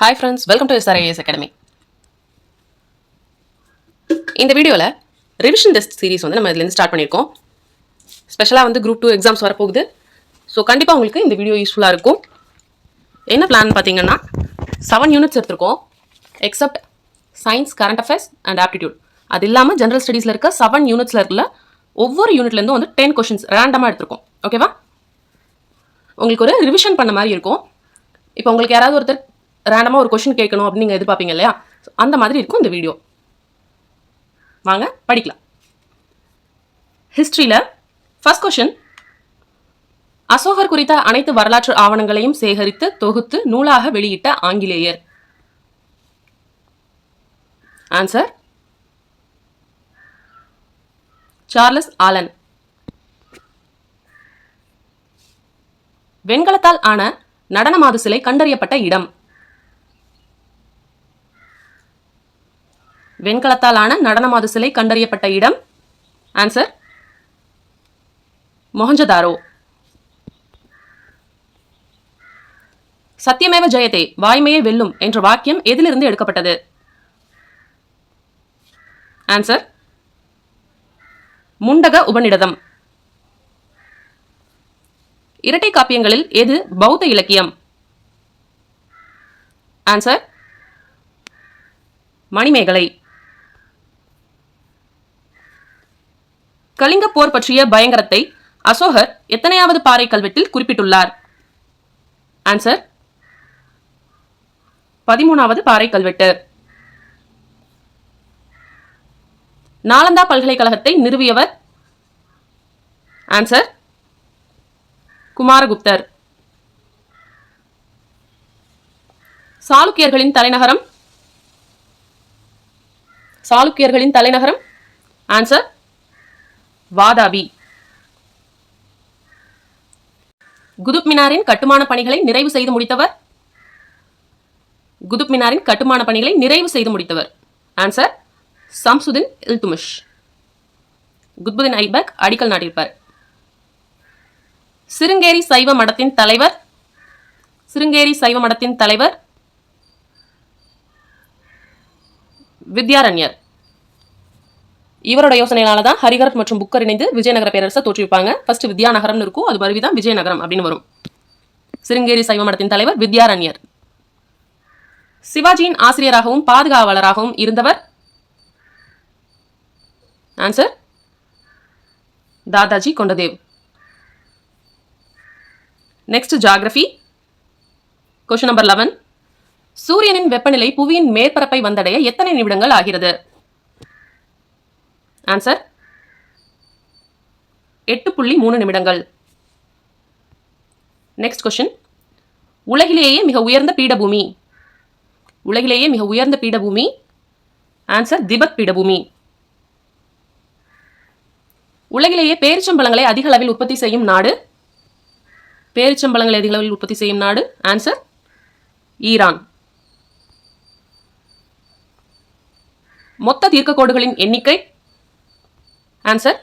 Hi friends, welcome to SRIAS Academy. இந்த வீடியோவில் revision test series நம்ம இதிலேருந்து ஸ்டார்ட் பண்ணியிருக்கோம். ஸ்பெஷலாக குரூப் 2 எக்ஸாம்ஸ் வரப்போகுது. ஸோ கண்டிப்பாக உங்களுக்கு இந்த வீடியோ யூஸ்ஃபுல்லாக இருக்கும். என்ன பிளான் பார்த்தீங்கன்னா 7 யூனிட்ஸ் எடுத்திருக்கோம். Accept science, current affairs and aptitude. அது இல்லாமல் ஜென்ரல் ஸ்டடீஸில் இருக்க 7 யூனிட்ஸில் இருக்கல ஒவ்வொரு யூனிட்லேருந்தும் 10 கொஷின்ஸ் ரேண்டமாக எடுத்திருக்கோம். ஓகேவா? உங்களுக்கு ஒரு ரிவிஷன் பண்ண மாதிரி இருக்கும். இப்போ உங்களுக்கு யாராவது ஒருத்தர் ரேண்டமாக ஒரு கொஷின் கேட்கணும் அப்படின்னு நீங்கள் எதிர்பார்ப்பீங்க இல்லையா? அந்த மாதிரி இருக்கும் இந்த வீடியோ. வாங்க படிக்கலாம். ஹிஸ்ட்ரியில் ஃபர்ஸ்ட் கொஷின், அசோகர் குறித்த அனைத்து வரலாற்று ஆவணங்களையும் சேகரித்து தொகுத்து நூலாக வெளியிட்ட ஆங்கிலேயர். Answer Charles Alan. வெண்கலத்தால் ஆன நடனமாது சிலை கண்டறியப்பட்ட இடம். வெண்கலத்தால் ஆன நடனமாது சிலை கண்டறியப்பட்ட இடம். ஆன்சர் மொஹஞ்சதாரோ. சத்தியமேவ ஜெயதே, வாய்மையை வெல்லும் என்ற வாக்கியம் எதிலிருந்து எடுக்கப்பட்டது? ஆன்சர் முண்டக உபநிடதம். இரட்டை காப்பியங்களில் எது பௌத்த இலக்கியம்? ஆன்சர் மணிமேகலை. கலிங்க போர் பற்றிய பயங்கரத்தை அசோகர் எத்தனையாவது பாறை கல்வெட்டில் குறிப்பிட்டுள்ளார்? ஆன்சர் 13வது பாறை கல்வெட்டு. நாலந்தா பல்கலைக்கழகத்தை நிறுவியவர்? ஆன்சர் குமாரகுப்தர். சாளுக்கியர்களின் தலைநகரம்? சாளுக்கியர்களின் தலைநகரம்? ஆன்சர் வாதாபி. குதுப் மினாரின் கட்டுமான பணிகளை நிறைவு செய்து முடித்தவர்? குதுப் மினாரின் கட்டுமான பணிகளை நிறைவு செய்து முடித்தவர். ஆன்சர் சம்சுதீன் இல்துமிஷ். குத்புதீன் ஐபக் அடிக்கல் நாட்டியிருப்பார். சிருங்கேரி சைவ மடத்தின் தலைவர்? சிருங்கேரி சைவ மடத்தின் தலைவர் வித்யாரண்யர். இவரோட யோசனையினால தான் ஹரிகரத் மற்றும் புக்கர் இணைந்து விஜயநகர பேரரசை தோற்றுவிப்பாங்க. ஃபர்ஸ்ட் வித்யாநகரம்னு இருக்கும், அது மறுபடியும் தான் விஜயநகரம் அப்படின்னு வரும். சிருங்கேரி சைவ மடத்தின் தலைவர் வித்யாரண்யர். சிவாஜியின் ஆசிரியராகவும் பாதுகாவலராகவும் இருந்தவர்? Answer Dadaji Kondadev. Next geography. Question number 11. சூரியனின் வெப்பநிலை புவியின் மேற்பரப்பை வந்தடைய எத்தனை நிமிடங்கள் ஆகிறது? ஆன்சர் 8.3 நிமிடங்கள். நெக்ஸ்ட் கொஸ்டின், உலகிலேயே மிக உயர்ந்த பீடபூமி? உலகிலேயே மிக உயர்ந்த பீடபூமி? ஆன்சர் திபெத் பீடபூமி. உலகிலேயே பேரிச்சம்பழங்களை அதிக அளவில் உற்பத்தி செய்யும் நாடு? பேரிச்சம்பழங்களை அதிக அளவில் உற்பத்தி செய்யும் நாடு? Answer Iran. மொத்த தீர்க்கக்கோடுகளின் எண்ணிக்கை? ஆன்சர்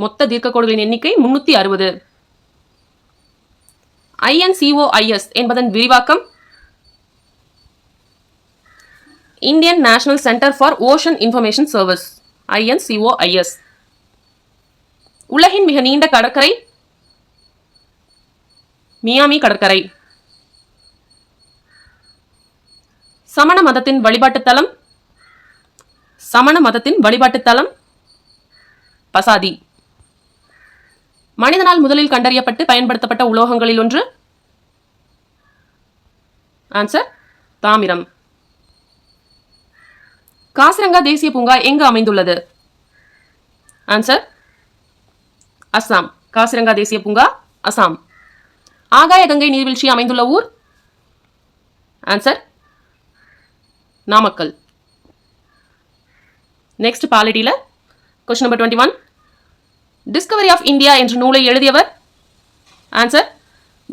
மொத்த தீர்க்கக்கோடுகளின் எண்ணிக்கை 360. INCOIS என்பதன் விரிவாக்கம்? Indian national centre for ocean information service. INCOIS. உலகின் மிக நீண்ட கடற்கரை? மியாமி கடற்கரை. சமண மதத்தின் வழிபாட்டு தலம்? சமண மதத்தின் வழிபாட்டு தலம் பசாதி. மனிதனால் முதலில் கண்டறியப்பட்டு பயன்படுத்தப்பட்ட உலோகங்களில் ஒன்று? ஆன்சர் தாமிரம். காசிரங்கா தேசிய பூங்கா எங்கு அமைந்துள்ளது? ஆன்சர் அஸ்ஸாம். காசிரங்கா தேசிய பூங்கா அஸ்ஸாம். ஆகாய கங்கை நீர்வீழ்ச்சி அமைந்துள்ள ஊர்? ஆன்சர் நாமக்கல். நெக்ஸ்ட் பாலிட்டியில் question number 21. Discovery of India என்ற நூலை எழுதியவர்? ஆன்சர்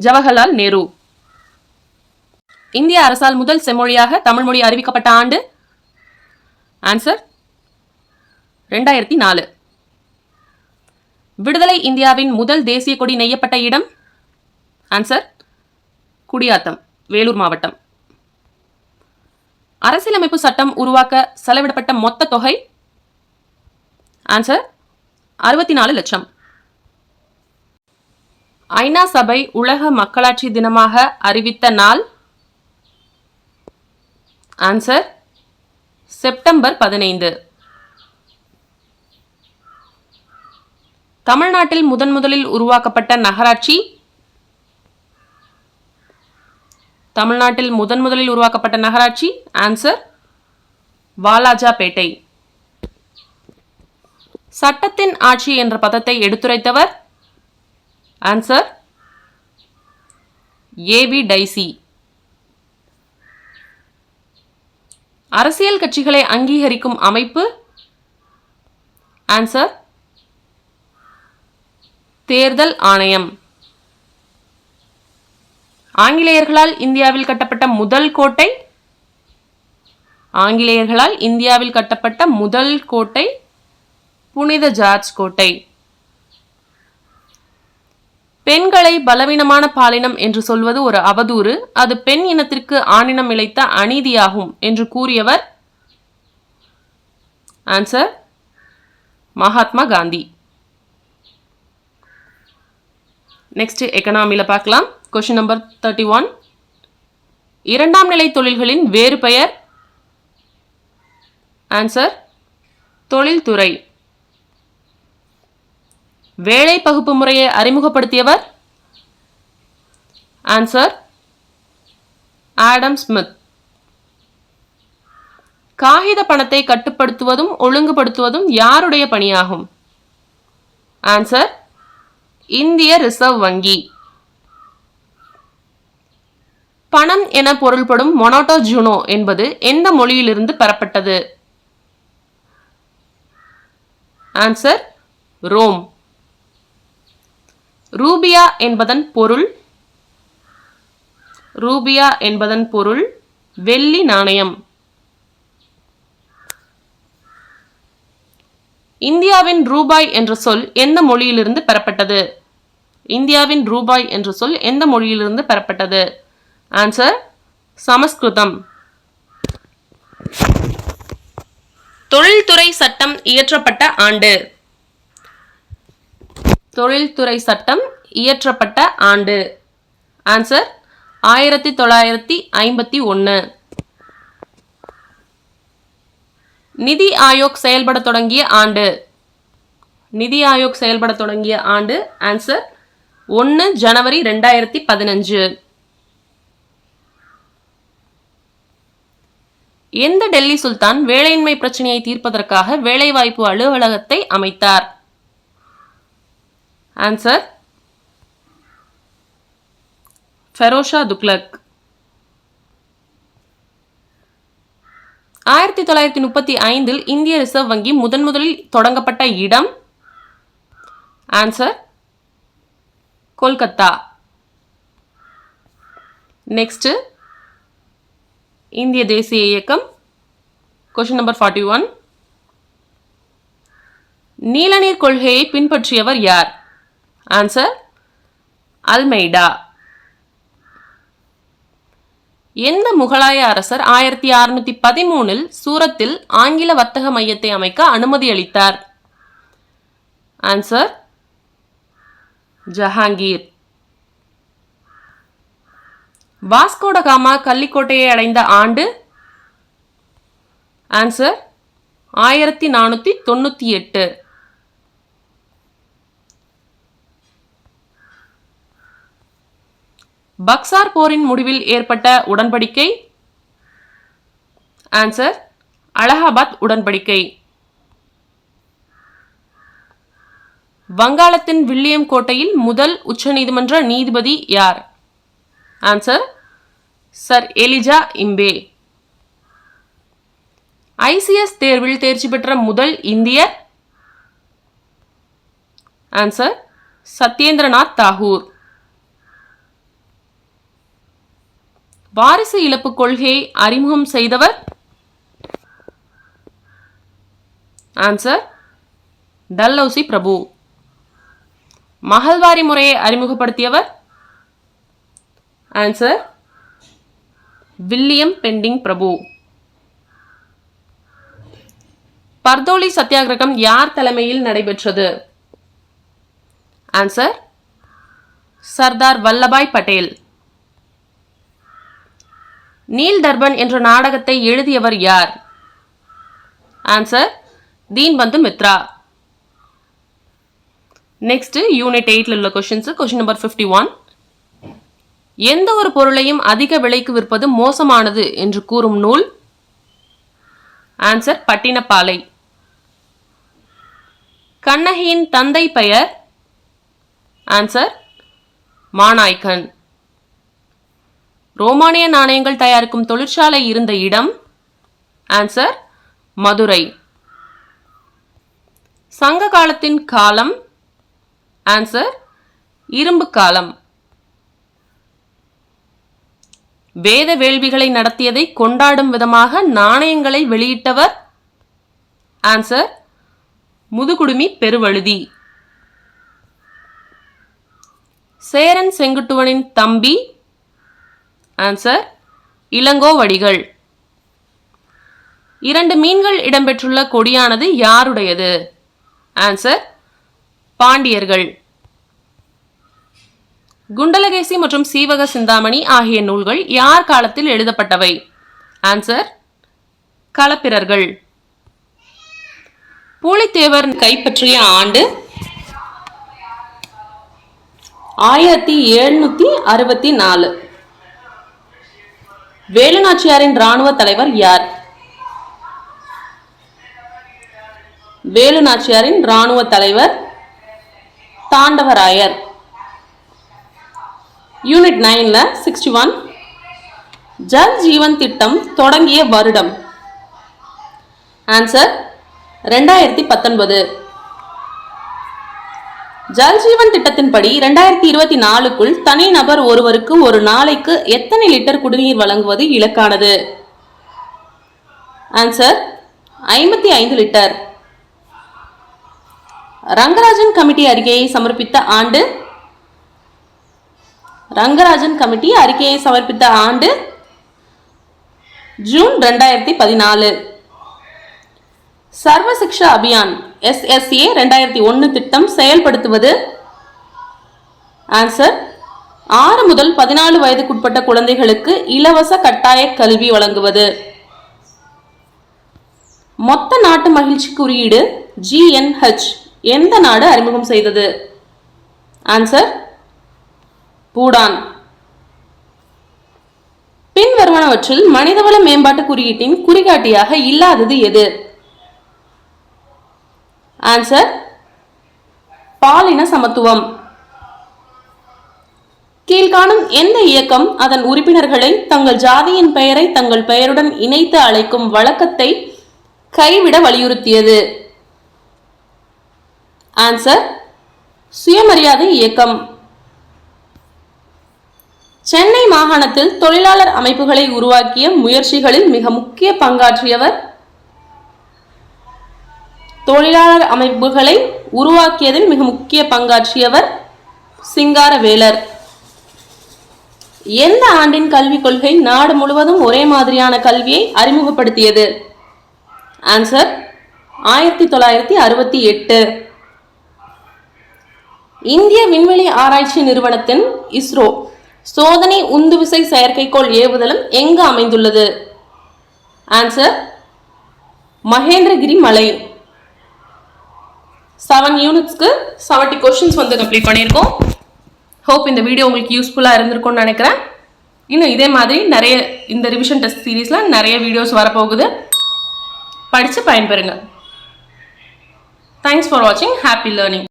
ஜவஹர்லால் நேரு. இந்திய அரசால் முதல் செம்மொழியாக தமிழ் மொழி அறிவிக்கப்பட்ட ஆண்டு? ஆன்சர் 2004. விடுதலை இந்தியாவின் முதல் தேசிய கொடி நெய்யப்பட்ட இடம்? ஆன்சர் குடியாத்தம், வேலூர் மாவட்டம். அரசியலமைப்பு சட்டம் உருவாக்க செலவிடப்பட்ட மொத்த தொகை? ஆன்சர் 64 லட்சம். ஐநா சபை உலக மக்களாட்சி தினமாக அறிவித்த நாள்? Answer September 15. தமிழ்நாட்டில் முதலில் உருவாக்கப்பட்ட நகராட்சி? தமிழ்நாட்டில் முதலில் உருவாக்கப்பட்ட நகராட்சி? ஆன்சர் வாலாஜாபேட்டை. சட்டத்தின் ஆட்சி என்ற பதத்தை எடுத்துரைத்தவர்? Answer AV dicey. அரசியல் கட்சிகளை அங்கீகரிக்கும் அமைப்பு? ஆன்சர் தேர்தல் ஆணையம். ஆங்கிலேயர்களால் இந்தியாவில் கட்டப்பட்ட முதல் கோட்டை? ஆங்கிலேயர்களால் இந்தியாவில் கட்டப்பட்ட முதல் கோட்டை புனித ஜார்ஜ் கோட்டை. பெண்களை பலவீனமான பாலினம் என்று சொல்வது ஒரு அவதூறு, அது பெண் இனத்திற்கு ஆணினம் இழைத்த அநீதியாகும் என்று கூறியவர்? ஆன்சர் மகாத்மா காந்தி. நெக்ஸ்ட் எக்கனாமில பார்க்கலாம். Question number 31. இரண்டாம் நிலை தொழில்களின் வேறு பெயர்? ஆன்சர் தொழில்துறை. வேலை பகுப்பு முறையை அறிமுகப்படுத்தியவர்? Answer Adam Smith. காகித பணத்தை கட்டுப்படுத்துவதும் ஒழுங்குபடுத்துவதும் யாருடைய பணியாகும்? ஆன்சர் இந்திய ரிசர்வ் வங்கி. பணம் என பொருள்படும் மொனாட்டோ ஜூனோ என்பது எந்த மொழியிலிருந்து பெறப்பட்டது? Answer Rome. ரூபியா என்பதன் பொருள்? ரூபியா என்பதன் பொருள் வெள்ளி நாணயம். இந்தியாவின் ரூபாய் என்ற சொல் எந்த மொழியிலிருந்து பெறப்பட்டது? இந்தியாவின் ரூபாய் என்ற சொல் எந்த மொழியிலிருந்து பெறப்பட்டது? ஆன்சர் சமஸ்கிருதம். தொழில்துறை சட்டம் இயற்றப்பட்ட ஆண்டு? தொழில்துறை சட்டம் இயற்றப்பட்ட ஆண்டு? ஆன்சர் 1951. நிதி ஆயோக் செயல்பட தொடங்கிய ஆண்டு? நிதி ஆயோக் செயல்பட தொடங்கிய ஆண்டு? ஆன்சர் 1 ஜனவரி 2015. எந்த டெல்லி சுல்தான் வேலையின்மை பிரச்சனையை தீர்ப்பதற்காக வேலைவாய்ப்பு அலுவலகத்தை அமைத்தார்? ஆன்சர் ஃபெரோஷா துக்ளக். 1935 இந்திய ரிசர்வ் வங்கி முதலில் தொடங்கப்பட்ட இடம்? ஆன்சர் கொல்கத்தா. நெக்ஸ்ட் இந்திய தேசிய இயக்கம். Question number 41. நீலநீர் கொள்கையை பின்பற்றியவர் யார்? Answer Almeida. எந்த முகலாய அரசர் 1613 சூரத்தில் ஆங்கில வர்த்தக மையத்தை அமைக்க அனுமதி அளித்தார்? ஆன்சர் ஜஹாங்கீர். வாஸ்கோட காமா கள்ளிக்கோட்டையை அடைந்த ஆண்டு? ஆன்சர் 1498. பக்சார் போரின் முடிவில் ஏற்பட்ட உடன்படிக்கை? ஆன்சர் அலகாபாத் உடன்படிக்கை. வங்காளத்தின் வில்லியம் கோட்டையில் முதல் உச்சநீதிமன்ற நீதிபதி யார்? Answer sir Elijah Impey. ICS தேர்வில் தேர்ச்சி பெற்ற முதல் இந்தியர்? ஆன்சர் சத்யேந்திரநாத் தாகூர். வாரிசு இழப்பு கொள்கையை அறிமுகம் செய்தவர்? ஆன்சர் டல்ஹௌசி பிரபு. மகள்வாரி முறையை அறிமுகப்படுத்தியவர்? ஆன்சர் வில்லியம் பெண்டிங் பிரபு. பர்தோலி சத்தியாகிரகம் யார் தலைமையில் நடைபெற்றது? ஆன்சர் சர்தார் வல்லபாய் பட்டேல். நீல் தர்பன் என்ற நாடகத்தை எழுதியவர் யார்? ஆன்சர் தீன்பந்து மித்ரா. நெக்ஸ்ட் யூனிட் 8 உள்ள கொஸ்டின்ஸ். Question number 51. எந்த ஒரு பொருளையும் அதிக விலைக்கு விற்பது மோசமானது என்று கூறும் நூல்? ஆன்சர் பட்டினப்பாலை. கண்ணகியின் தந்தை பெயர்? ஆன்சர் மாநாய்க்கன். ரோமானிய நாணயங்கள் தயாரிக்கும் தொழிற்சாலை இருந்த இடம்? ஆன்சர் மதுரை. சங்க காலத்தின் காலம்? ஆன்சர் இரும்பு காலம். வேத வேள்விகளை நடத்தியதை கொண்டாடும் விதமாக நாணயங்களை வெளியிட்டவர்? ஆன்சர் முதுகுடுமி பெருவழுதி. சேரன் செங்குட்டுவனின் தம்பி? ஆன்சர் இளங்கோவடிகள். 2 மீன்கள் இடம்பெற்றுள்ள கொடியானது யாருடையது? ஆன்சர் பாண்டியர்கள். குண்டலகேசி மற்றும் சீவக சிந்தாமணி ஆகிய நூல்கள் யார் காலத்தில் எழுதப்பட்டவை? ஆன்சர் களப்பிரர்கள். பூலித்தேவர் கைப்பற்றிய ஆண்டு? 1764. வேலுநாச்சியாரின் இராணுவ தலைவர் யார்? வேலுநாச்சியாரின் இராணுவ தலைவர் தாண்டவராயர். யூனிட் 9 61. ஜல் ஜீவன் திட்டம் தொடங்கிய வருடம்? ஆன்சர் 2019. ஜல் ஜீவன் திட்டத்தின்படி 2024க்குள் தனிநபர் ஒருவருக்கு ஒரு நாளைக்கு எத்தனை லிட்டர் குடிநீர் வழங்குவது இலக்கானது? Answer 55 litre. ரங்கராஜன் கமிட்டி அறிக்கையை சமர்ப்பித்த ஆண்டு? ரங்கராஜன் கமிட்டி அறிக்கையை சமர்ப்பித்த ஆண்டு ஜூன் 2014. சர்வ சிக்ஷா அபியான் SSA 2001 திட்டம் செயல்படுத்துவது? ஆன்சர் 6 முதல் 14 வயதுக்குட்பட்ட குழந்தைகளுக்கு இலவச கட்டாய கல்வி வழங்குவது. மொத்த நாட்டு மகிழ்ச்சி குறியீடு GNH எந்த நாடு அறிமுகம் செய்தது? ஆன்சர் பூடான். பின்வருவனவற்றில் மனிதவள மேம்பாட்டு குறியீட்டின் குறிகாட்டியாக இல்லாதது எது? ஆன்சர் பாலின சமத்துவம். கீழ்காணும் எந்த இயக்கம் அதன் உறுப்பினர்களை தங்கள் ஜாதியின் பெயரை தங்கள் பெயருடன் இணைத்து அழைக்கும் வழக்கத்தை கைவிட வலியுறுத்தியது? ஆன்சர் சுயமரியாதை இயக்கம். சென்னை மாகாணத்தில் தொழிலாளர் அமைப்புகளை உருவாக்கிய முயற்சிகளில் மிக முக்கிய பங்காற்றியவர்? தொழிலாளர் அமைப்புகளை உருவாக்கியதில் மிக முக்கிய பங்காற்றியவர் சிங்காரவேலர். எந்த ஆண்டின் கல்விக் கொள்கை நாடு முழுவதும் ஒரே மாதிரியான கல்வியை அறிமுகப்படுத்தியது? ஆன்சர் 1968. இந்திய விண்வெளி ஆராய்ச்சி நிறுவனத்தின் இஸ்ரோ சோதனை உந்துவிசை செயற்கைக்கோள் ஏவுதளம் எங்கு அமைந்துள்ளது? ஆன்சர் மகேந்திரகிரி மலை. 7 யூனிட்ஸ்க்கு 70 கொஸ்டின்ஸ் வந்து கம்ப்ளீட் பண்ணியிருக்கோம். ஹோப் இந்த வீடியோ உங்களுக்கு யூஸ்ஃபுல்லாக இருந்திருக்கும்னு நினைக்கிறேன். இன்னும் இதே மாதிரி நிறைய இந்த ரிவிஷன் டெஸ்ட் சீரீஸில் நிறைய வீடியோஸ் வரப்போகுது. படித்து பயன்பெறுங்க. தேங்க்ஸ் ஃபார் வாட்சிங். Happy learning.